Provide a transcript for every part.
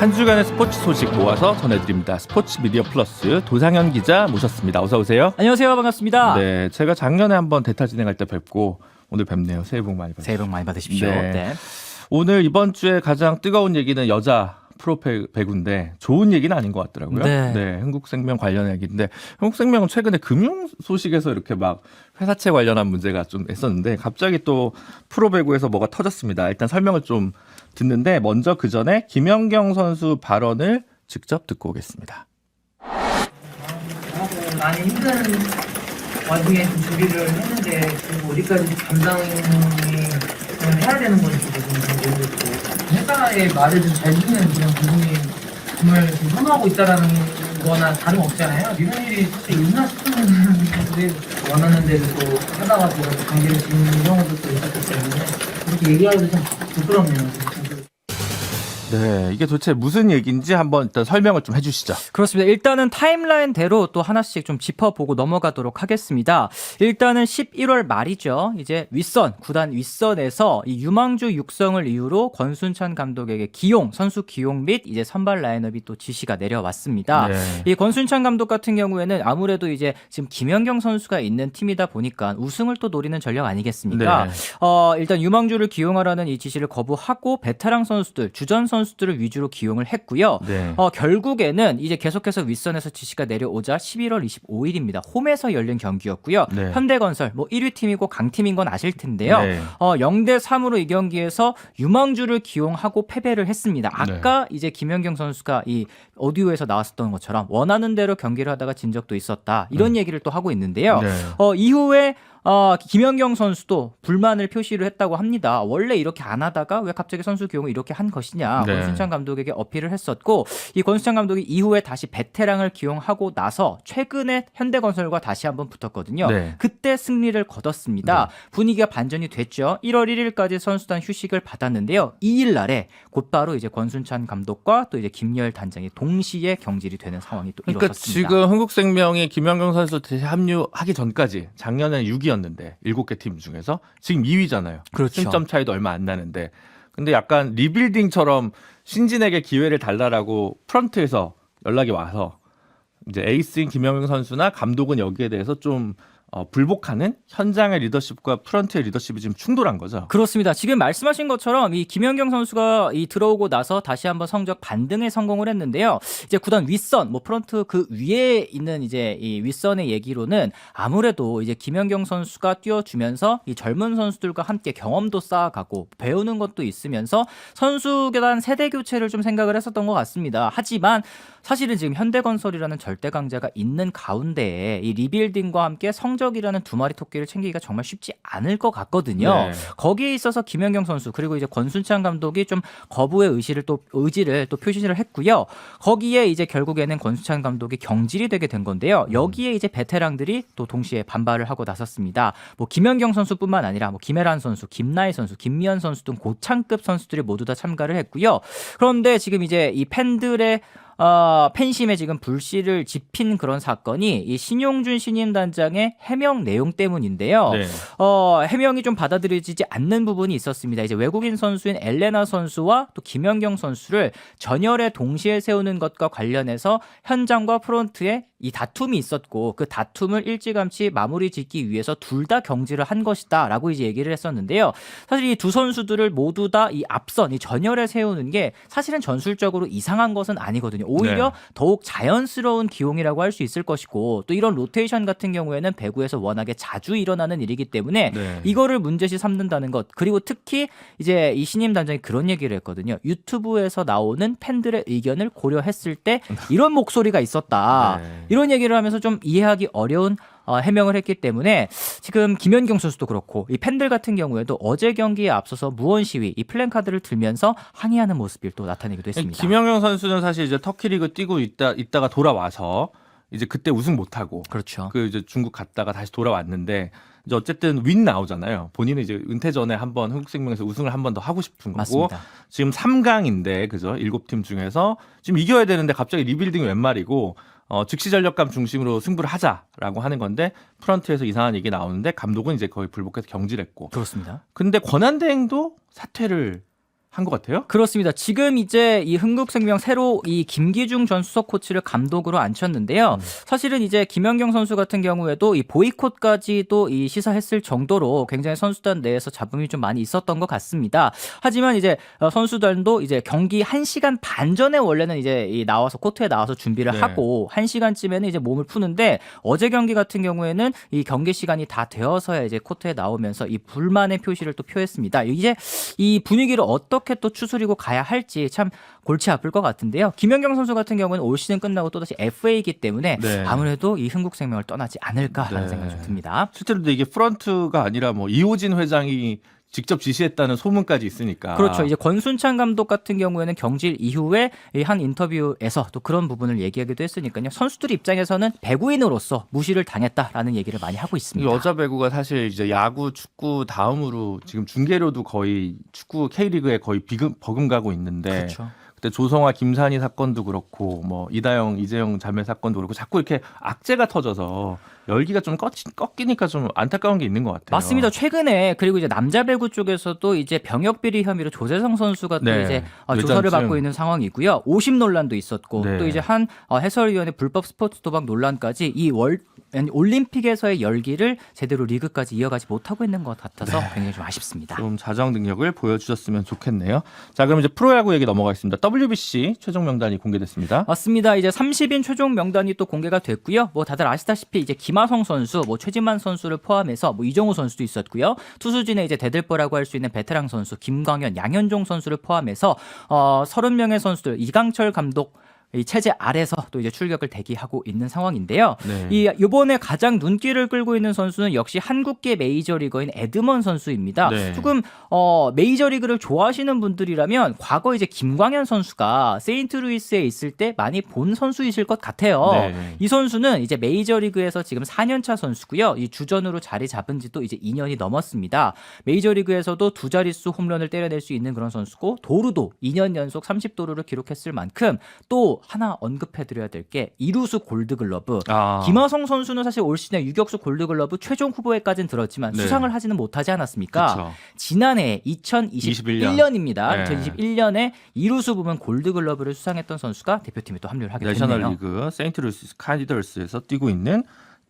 한 주간의 스포츠 소식 모아서 전해드립니다. 스포츠 미디어 플러스 도상현 기자 모셨습니다. 어서 오세요. 안녕하세요. 반갑습니다. 네, 제가 작년에 한번 대타 진행할 때 뵙고 오늘 뵙네요. 새해 복 많이 받으십시오. 새해 복 많이 받으십시오. 네. 네. 오늘 이번 주에 가장 뜨거운 얘기는 여자 프로 배구인데 좋은 얘기는 아닌 것 같더라고요. 네. 흥국생명 관련 얘기인데 흥국생명은 최근에 금융 소식에서 이렇게 막 회사채 관련한 문제가 좀 있었는데 갑자기 또 프로 배구에서 뭐가 터졌습니다. 일단 설명을 좀 듣는데 먼저 그 전에 김연경 선수 발언을 직접 듣고 오겠습니다. 많이 힘든 와중에 좀 준비를 했는데 지금 어디까지 감당이 해야 되는 건지 좀 모르겠고 회사의 말을 좀 잘 듣는 그런 부분이 정말 좀 선호하고 있다라는 거나 다름없잖아요. 이런 일이 진짜 있나 싶은 분들이 원하는 대로 또 하다가 제가 관계를 짓는 경우도 또 있었기 때문에 그렇게 얘기하기도 좀 부끄럽네요. 네, 이게 도대체 무슨 얘기인지 한번 일단 설명을 좀 해주시죠. 그렇습니다. 일단은 타임라인대로 또 하나씩 좀 짚어보고 넘어가도록 하겠습니다. 일단은 11월 말이죠. 이제 구단 윗선에서 이 유망주 육성을 이유로 권순찬 감독에게 선수 기용 및 이제 선발 라인업이 또 지시가 내려왔습니다. 네. 이 권순찬 감독 같은 경우에는 아무래도 이제 지금 김연경 선수가 있는 팀이다 보니까 우승을 또 노리는 전략 아니겠습니까? 네. 일단 유망주를 기용하라는 이 지시를 거부하고 베테랑 선수들, 주전 선수들을 위주로 기용을 했고요. 네. 결국에는 이제 계속해서 윗선에서 지시가 내려오자 11월 25일입니다. 홈에서 열린 경기였고요. 네. 현대건설 1위 팀이고 강팀인 건 아실 텐데요. 네. 0대 3으로 이 경기에서 유망주를 기용하고 패배를 했습니다. 아까 네. 이제 김연경 선수가 이 오디오에서 나왔었던 것처럼 원하는 대로 경기를 하다가 진 적도 있었다. 이런 얘기를 또 하고 있는데요. 네. 이후에 김연경 선수도 불만을 표시를 했다고 합니다. 원래 이렇게 안 하다가 왜 갑자기 선수 기용을 이렇게 한 것이냐. 네. 권순찬 감독에게 어필을 했었고 이 권순찬 감독이 이후에 다시 베테랑을 기용하고 나서 최근에 현대건설과 다시 한번 붙었거든요. 네. 그때 승리를 거뒀습니다. 분위기가 반전이 됐죠. 1월 1일까지 선수단 휴식을 받았는데요. 2일 날에 곧바로 이제 권순찬 감독과 또 이제 김여일 단장이 동시에 경질이 되는 상황이 또 그러니까 일어섰습니다. 지금 흥국생명이 김연경 선수 다시 합류하기 전까지 작년에 6위였는데 7개 팀 중에서 지금 2위잖아요. 그렇죠. 승점 차이도 얼마 안 나는데 근데 약간 리빌딩처럼 신진에게 기회를 달라라고 프런트에서 연락이 와서 이제 에이스인 김연경 선수나 감독은 여기에 대해서 좀 불복하는 현장의 리더십과 프런트의 리더십이 지금 충돌한 거죠. 그렇습니다. 지금 말씀하신 것처럼 이 김연경 선수가 들어오고 나서 다시 한번 성적 반등에 성공을 했는데요. 이제 구단 윗선, 프런트 그 위에 있는 이제 이 윗선의 얘기로는 아무래도 이제 김연경 선수가 뛰어주면서 이 젊은 선수들과 함께 경험도 쌓아가고 배우는 것도 있으면서 선수단 세대 교체를 좀 생각을 했었던 것 같습니다. 하지만 사실은 지금 현대건설이라는 절대 강자가 있는 가운데에 이 리빌딩과 함께 성적이라는 두 마리 토끼를 챙기기가 정말 쉽지 않을 것 같거든요. 네. 거기에 있어서 김연경 선수 그리고 이제 권순찬 감독이 좀 거부의 의지를 또 표시를 했고요. 거기에 이제 결국에는 권순찬 감독이 경질이 되게 된 건데요. 여기에 이제 베테랑들이 또 동시에 반발을 하고 나섰습니다. 김연경 선수뿐만 아니라 김혜란 선수, 김나희 선수, 김미연 선수 등 고창급 선수들이 모두 다 참가를 했고요. 그런데 지금 이제 이 팬들의 팬심에 지금 불씨를 지핀 그런 사건이 이 신용준 신임 단장의 해명 내용 때문인데요. 네. 해명이 좀 받아들여지지 않는 부분이 있었습니다. 이제 외국인 선수인 엘레나 선수와 또 김연경 선수를 전열에 동시에 세우는 것과 관련해서 현장과 프론트에 이 다툼이 있었고 그 다툼을 일찌감치 마무리 짓기 위해서 둘 다 경질을 한 것이다라고 이제 얘기를 했었는데요. 사실 이 두 선수들을 모두 다 이 앞선 이 전열에 세우는 게 사실은 전술적으로 이상한 것은 아니거든요. 오히려 네. 더욱 자연스러운 기용이라고 할 수 있을 것이고 또 이런 로테이션 같은 경우에는 배구에서 워낙에 자주 일어나는 일이기 때문에 네. 이거를 문제시 삼는다는 것 그리고 특히 이제 이 신임 단장이 그런 얘기를 했거든요. 유튜브에서 나오는 팬들의 의견을 고려했을 때 이런 목소리가 있었다. 네. 이런 얘기를 하면서 좀 이해하기 어려운 해명을 했기 때문에 지금 김연경 선수도 그렇고 이 팬들 같은 경우에도 어제 경기에 앞서서 무원 시위 이 플랜카드를 들면서 항의하는 모습이 또 나타내기도 했습니다. 김연경 선수는 사실 이제 터키 리그 뛰고 있다가 돌아와서 이제 그때 우승 못하고 그렇죠. 그 이제 중국 갔다가 다시 돌아왔는데 이제 어쨌든 윈 나오잖아요. 본인은 이제 은퇴 전에 한번 흥국생명에서 우승을 한 번 더 하고 싶은 거고 맞습니다. 지금 3강인데 그죠? 7팀 중에서 지금 이겨야 되는데 갑자기 리빌딩이 웬 말이고 즉시 전력감 중심으로 승부를 하자라고 하는 건데 프런트에서 이상한 얘기 나오는데 감독은 이제 거의 불복해서 경질했고 그렇습니다. 근데 권한대행도 사퇴를 한 것 같아요. 그렇습니다. 지금 이제 이 흥국생명 새로 이 김기중 전 수석 코치를 감독으로 앉혔는데요. 사실은 이제 김연경 선수 같은 경우에도 이 보이콧까지도 이 시사했을 정도로 굉장히 선수단 내에서 잡음이 좀 많이 있었던 것 같습니다. 하지만 이제 선수단도 이제 경기 1시간 반 전에 원래는 이제 이 나와서 코트에 나와서 준비를 네. 하고 1시간쯤에는 이제 몸을 푸는데 어제 경기 같은 경우에는 이 경기 시간이 다 되어서야 이제 코트에 나오면서 이 불만의 표시를 또 표했습니다. 이제 이 분위기를 어떻게 또 추스리고 가야 할지 참 골치 아플 것 같은데요. 김연경 선수 같은 경우는 올 시즌 끝나고 또다시 FA이기 때문에 네. 아무래도 이 흥국생명을 떠나지 않을까라는 네. 생각이 좀 듭니다. 실제로 이게 프런트가 아니라 뭐 이호진 회장이 직접 지시했다는 소문까지 있으니까. 그렇죠. 이제 권순찬 감독 같은 경우에는 경질 이후에 이 한 인터뷰에서 또 그런 부분을 얘기하기도 했으니까요. 선수들 입장에서는 배구인으로서 무시를 당했다라는 얘기를 많이 하고 이 있습니다. 여자 배구가 사실 이제 야구, 축구 다음으로 지금 중계료도 거의 축구 K리그에 거의 버금가고 있는데 그렇죠. 그때 조성아, 김산희 사건도 그렇고 뭐 이다영, 이재영 자매 사건도 그렇고 자꾸 이렇게 악재가 터져서 열기가 좀 꺾이니까 좀 안타까운 게 있는 것 같아요. 맞습니다. 최근에 그리고 이제 남자 배구 쪽에서도 이제 병역 비리 혐의로 조재성 선수가 또 네. 이제 뇌전증. 조사를 받고 있는 상황이고요. 50 논란도 있었고 네. 또 이제 한 해설위원회 불법 스포츠 도박 논란까지 이 올림픽에서의 열기를 제대로 리그까지 이어가지 못하고 있는 것 같아서 굉장히 좀 아쉽습니다. 좀 자정 능력을 보여주셨으면 좋겠네요. 자, 그럼 이제 프로야구 얘기 넘어가겠습니다. WBC 최종 명단이 공개됐습니다. 맞습니다. 이제 30인 최종 명단이 또 공개가 됐고요. 뭐 다들 아시다시피 이제 김하성 선수, 뭐 최진만 선수를 포함해서 뭐 이정우 선수도 있었고요. 투수진에 이제 대들보라고 할 수 있는 베테랑 선수 김광현, 양현종 선수를 포함해서 30명의 선수들 이강철 감독 이 체제 아래서 또 이제 출격을 대기하고 있는 상황인데요. 네. 이 이번에 가장 눈길을 끌고 있는 선수는 역시 한국계 메이저리거인 에드먼 선수입니다. 네. 조금 메이저리그를 좋아하시는 분들이라면 과거 이제 김광현 선수가 세인트루이스에 있을 때 많이 본 선수이실 것 같아요. 네. 이 선수는 이제 메이저리그에서 지금 4년차 선수고요. 이 주전으로 자리 잡은 지도 이제 2년이 넘었습니다. 메이저리그에서도 두 자릿수 홈런을 때려낼 수 있는 그런 선수고 도루도 2년 연속 30도루를 기록했을 만큼 또 하나 언급해드려야 될 게 이루수 골드글러브. 김하성 선수는 사실 올 시즌에 유격수 골드글러브 최종 후보에까지는 들었지만 네. 수상을 하지는 못하지 않았습니까? 그쵸. 지난해 2021년입니다. 네. 2021년에 이루수 부문 골드글러브를 수상했던 선수가 대표팀에 또 합류를 하게 됐네요. 내셔널리그 세인트루이스 카디더스에서 뛰고 있는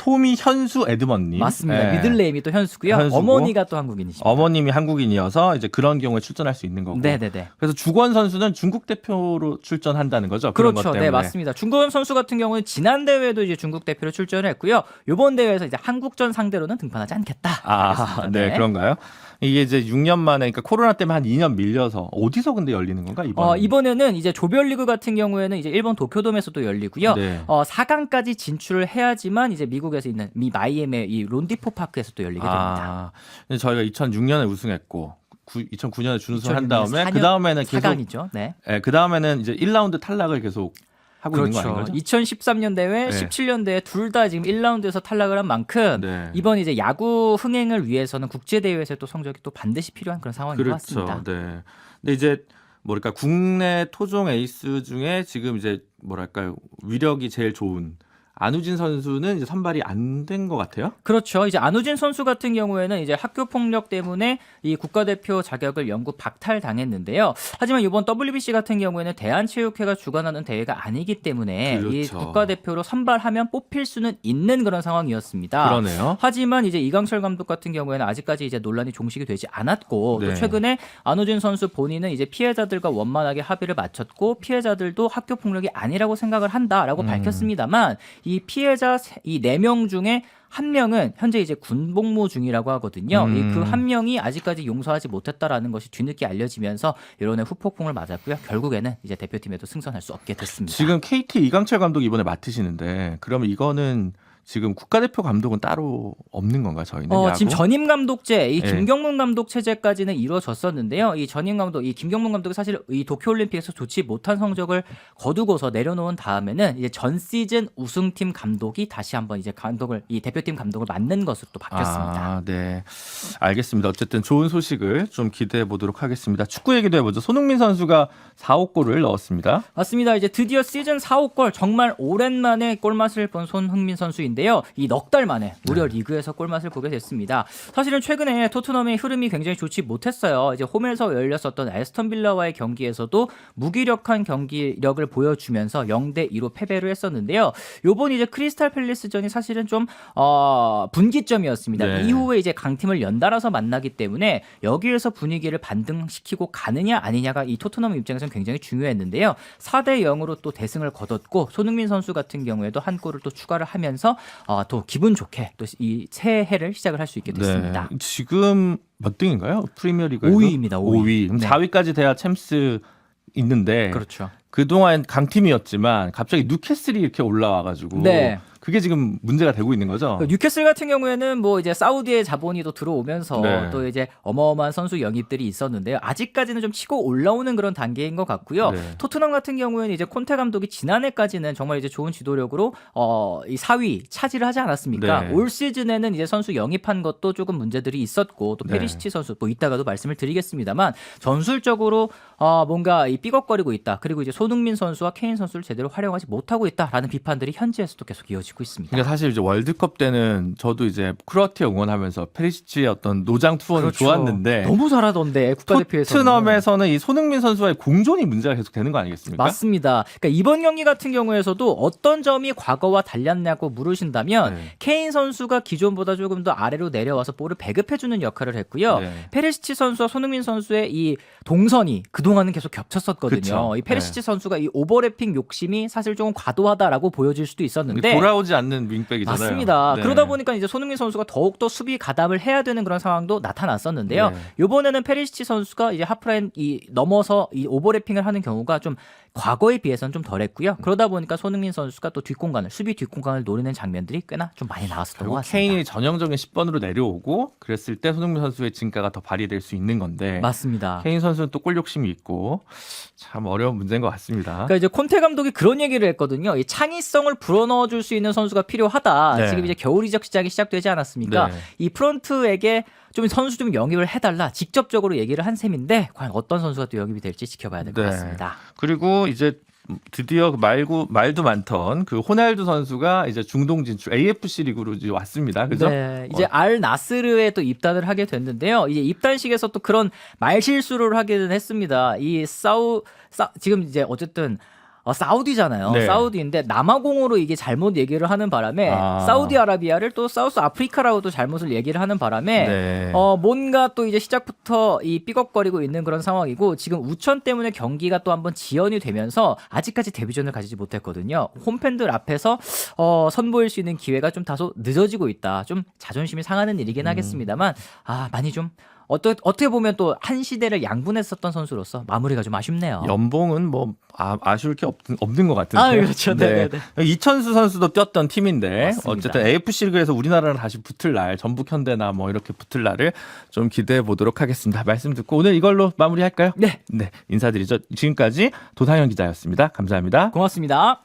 토미 현수 에드먼님. 맞습니다. 네. 미들네임이 또 현수고요. 현수고. 어머니가 또 한국인이십니다. 어머님이 한국인이어서 이제 그런 경우에 출전할 수 있는 거고. 네네네. 그래서 주권 선수는 중국 대표로 출전한다는 거죠. 그런 것 그렇죠. 때문에. 네, 맞습니다. 중권 선수 같은 경우는 지난 대회도 이제 중국 대표로 출전을 했고요. 이번 대회에서 이제 한국전 상대로는 등판하지 않겠다. 아, 네, 그런가요? 이게 이제 6년 만에, 그러니까 코로나 때문에 한 2년 밀려서 어디서 근데 열리는 건가 이번에? 이번에는 이제 조별리그 같은 경우에는 이제 일본 도쿄돔에서도 열리고요. 네. 4강까지 진출을 해야지만 이제 미국에서 있는 미아이엠의 이 론디포 파크에서 또 열리게 됩니다. 근데 저희가 2006년에 우승했고 2009년에 준우승을 한 2006년 다음에 4년 그 다음에는 계속 4강이죠. 네. 그 다음에는 이제 1라운드 탈락을 계속 하고 있는 거 그렇죠. 아닌가요? 2013년 대회, 네. 17년 대회 둘 다 지금 1라운드에서 탈락을 한 만큼 네. 이번 이제 야구 흥행을 위해서는 국제 대회에서 또 성적이 또 반드시 필요한 그런 상황인 것 같습니다. 네. 근데 이제 뭐랄까 국내 토종 에이스 중에 지금 이제 뭐랄까요 위력이 제일 좋은 안우진 선수는 이제 선발이 안 된 것 같아요. 그렇죠. 이제 안우진 선수 같은 경우에는 이제 학교 폭력 때문에 이 국가대표 자격을 영구 박탈당했는데요. 하지만 이번 WBC 같은 경우에는 대한체육회가 주관하는 대회가 아니기 때문에 이 그렇죠. 국가대표로 선발하면 뽑힐 수는 있는 그런 상황이었습니다. 그러네요. 하지만 이제 이강철 감독 같은 경우에는 아직까지 이제 논란이 종식이 되지 않았고 네. 또 최근에 안우진 선수 본인은 이제 피해자들과 원만하게 합의를 마쳤고 피해자들도 학교 폭력이 아니라고 생각을 한다라고 밝혔습니다만 이 피해자 이 4명 중에 한 명은 현재 이제 군복무 중이라고 하거든요. 그 한 명이 아직까지 용서하지 못했다라는 것이 뒤늦게 알려지면서 여론의 후폭풍을 맞았고요. 결국에는 이제 대표팀에도 승선할 수 없게 됐습니다. 지금 KT 이강철 감독이 이번에 맡으시는데 그러면 이거는 지금 국가대표 감독은 따로 없는 건가 저희는? 야구? 지금 전임 감독제, 이 네. 김경문 감독 체제까지는 이루어졌었는데요. 이 전임 감독, 이 김경문 감독이 사실 이 도쿄올림픽에서 좋지 못한 성적을 거두고서 내려놓은 다음에는 이제 전 시즌 우승팀 감독이 다시 한번 이제 감독을 이 대표팀 감독을 맡는 것으로 또 바뀌었습니다. 네, 알겠습니다. 어쨌든 좋은 소식을 좀 기대해 보도록 하겠습니다. 축구 얘기도 해보죠. 손흥민 선수가 4호 골을 넣었습니다. 맞습니다. 이제 드디어 시즌 4호 골 정말 오랜만에 골맛을 본 손흥민 선수인데. 했는데요. 이 넉 달 만에 무려 리그에서 골맛을 보게 됐습니다. 사실은 최근에 토트넘의 흐름이 굉장히 좋지 못했어요. 이제 홈에서 열렸었던 에스턴 빌라와의 경기에서도 무기력한 경기력을 보여주면서 0대2로 패배를 했었는데요. 요번 이제 크리스탈 팰리스전이 사실은 좀 분기점이었습니다. 네. 이후에 이제 강팀을 연달아서 만나기 때문에 여기에서 분위기를 반등시키고 가느냐 아니냐가 이 토트넘 입장에서는 굉장히 중요했는데요. 4대0으로 또 대승을 거뒀고 손흥민 선수 같은 경우에도 한 골을 또 추가를 하면서 또 기분 좋게 또 이 새해를 시작을 할 수 있게 됐습니다. 네. 지금 몇 등인가요? 프리미어리그에서 5위입니다. 5위. 그럼 네. 4위까지 돼야 챔스 있는데 그렇죠. 그동안 강팀이었지만 갑자기 뉴캐슬이 이렇게 올라와가지고 네. 그게 지금 문제가 되고 있는 거죠. 뉴캐슬 같은 경우에는 뭐 이제 사우디의 자본이 또 들어오면서 네. 또 이제 어마어마한 선수 영입들이 있었는데요. 아직까지는 좀 치고 올라오는 그런 단계인 것 같고요. 네. 토트넘 같은 경우에는 이제 콘테 감독이 지난해까지는 정말 이제 좋은 지도력으로 이 4위 차지를 하지 않았습니까? 네. 올 시즌에는 이제 선수 영입한 것도 조금 문제들이 있었고 또 네. 페리시치 선수 뭐 이따가도 말씀을 드리겠습니다만 전술적으로 뭔가 이 삐걱거리고 있다. 그리고 이제 손흥민 선수와 케인 선수를 제대로 활용하지 못하고 있다라는 비판들이 현지에서도 계속 이어지고 있습니다. 그러니까 사실 이제 월드컵 때는 저도 이제 크로아티아 응원하면서 페리시치의 어떤 노장 투어는 그렇죠. 좋았는데 너무 잘하던데 국가대표에서는. 토트넘에서는 이 손흥민 선수와의 공존이 문제가 계속 되는 거 아니겠습니까? 맞습니다. 그러니까 이번 경기 같은 경우에서도 어떤 점이 과거와 달랐냐고 물으신다면 네. 케인 선수가 기존보다 조금 더 아래로 내려와서 볼을 배급해주는 역할을 했고요. 네. 페리시치 선수와 손흥민 선수의 이 동선이 그동안은 계속 겹쳤었거든요. 그쵸. 이 페리시치 선수가 이 오버래핑 욕심이 사실 조금 과도하다라고 보여질 수도 있었는데 돌아오지 않는 윙백이잖아요. 맞습니다. 네. 그러다 보니까 이제 손흥민 선수가 더욱더 수비 가담을 해야 되는 그런 상황도 나타났었는데요. 네. 이번에는 페리시치 선수가 이제 하프라인 이 넘어서 이 오버래핑을 하는 경우가 좀 과거에 비해서는 좀 덜했고요. 그러다 보니까 손흥민 선수가 또 뒷공간을 수비 뒷공간을 노리는 장면들이 꽤나 좀 많이 나왔었던 것 결국 같습니다. 케인이 전형적인 10번으로 내려오고 그랬을 때 손흥민 선수의 진가가 더 발휘될 수 있는 건데 맞습니다. 케인 선수는 또 골 욕심이 있고 참 어려운 문제인 것 같습니다. 그러니까 이제 콘테 감독이 그런 얘기를 했거든요. 이 창의성을 불어넣어줄 수 있는 선수가 필요하다. 네. 지금 이제 겨울 이적 시작이 시작되지 않았습니까? 네. 이 프런트에게 좀 선수 좀 영입을 해달라. 직접적으로 얘기를 한 셈인데 과연 어떤 선수가 또 영입이 될지 지켜봐야 될 것 네. 같습니다. 그리고 이제 드디어 말도 많던 그 호날두 선수가 이제 중동 진출 AFC 리그로 이제 왔습니다. 그죠? 네, 이제 알 나스르에 또 입단을 하게 됐는데요. 이제 입단식에서 또 그런 말실수를 하기는 했습니다. 이 지금 이제 어쨌든 사우디잖아요. 네. 사우디인데 남아공으로 이게 잘못 얘기를 하는 바람에 아. 사우디아라비아를 또 사우스 아프리카라고 또 잘못을 얘기를 하는 바람에 네. 뭔가 또 이제 시작부터 이 삐걱거리고 있는 그런 상황이고 지금 우천 때문에 경기가 또 한번 지연이 되면서 아직까지 데뷔전을 가지지 못했거든요. 홈팬들 앞에서 선보일 수 있는 기회가 좀 다소 늦어지고 있다. 좀 자존심이 상하는 일이긴 하겠습니다만 많이 좀 어떻게 보면 또 한 시대를 양분했었던 선수로서 마무리가 좀 아쉽네요. 연봉은 뭐 아쉬울 게 없는 것 같은데. 그렇죠. 네. 이천수 선수도 뛰었던 팀인데 맞습니다. 어쨌든 AFC 리그에서 우리나라랑 다시 붙을 날, 전북 현대나 뭐 이렇게 붙을 날을 좀 기대해 보도록 하겠습니다. 말씀 듣고 오늘 이걸로 마무리할까요? 네. 네, 인사드리죠. 지금까지 도상현 기자였습니다. 감사합니다. 고맙습니다.